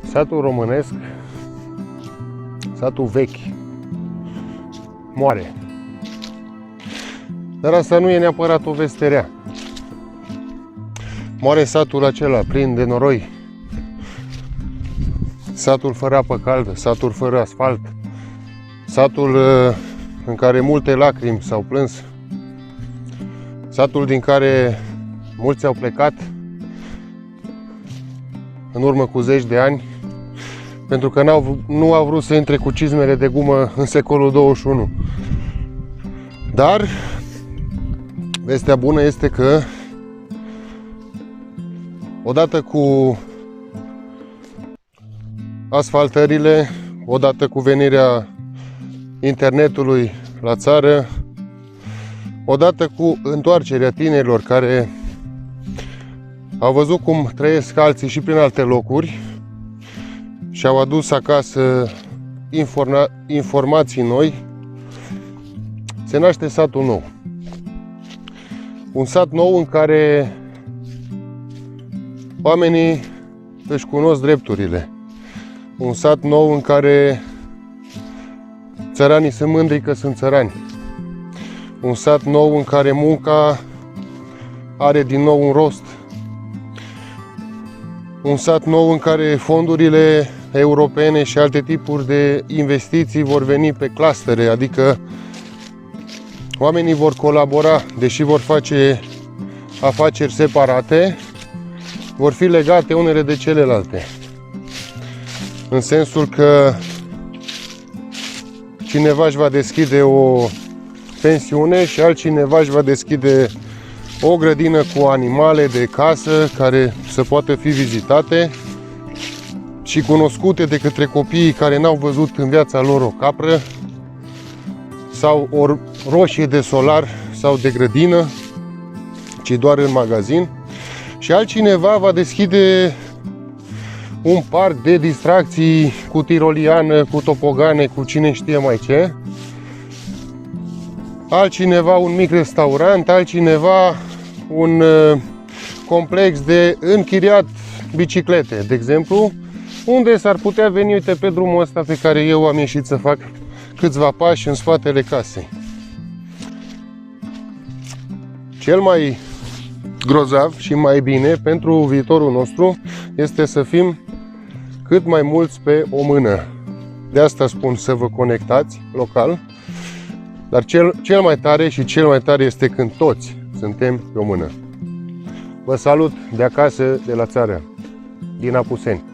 Satul românesc, satul vechi, moare. Dar asta nu e neapărat o veste rea. Moare satul acela plin de noroi, satul fără apă caldă, satul fără asfalt, satul în care multe lacrimi s-au plâns, satul din care mulți au plecat în urmă cu zeci de ani pentru că nu au vrut să intre cu cizmele de gumă în secolul 21. Dar vestea bună este că odată cu asfaltările, odată cu venirea internetului la țară, odată cu întoarcerea tinerilor care au văzut cum trăiesc alții și prin alte locuri și au adus acasă informații noi, se naște satul nou. Un sat nou în care oamenii își cunosc drepturile. Un sat nou în care țăranii sunt mândri că sunt țărani. Un sat nou în care munca are din nou un rost. Un sat nou în care fondurile europene și alte tipuri de investiții vor veni pe clustere, adică oamenii vor colabora, deși vor face afaceri separate, vor fi legate unele de celelalte. În sensul că cineva își va deschide o pensiune și altcineva își va deschide o grădină cu animale de casă care să poată fi vizitate și cunoscute de către copiii care n-au văzut în viața lor o capră sau o roșie de solar sau de grădină, ci doar în magazin. Și altcineva va deschide un parc de distracții cu tiroliană, cu topogane, cu cine știe mai ce. Altcineva un mic restaurant, altcineva un complex de închiriat biciclete, de exemplu, unde s-ar putea veni, uite, pe drumul ăsta pe care eu am ieșit să fac câțiva pași în spatele casei. Cel mai grozav și mai bine pentru viitorul nostru este să fim cât mai mulți pe o mână. De asta spun să vă conectați local, dar cel mai tare și cel mai tare este când toți suntem pe o mână. Vă salut de acasă, de la țară, din Apuseni.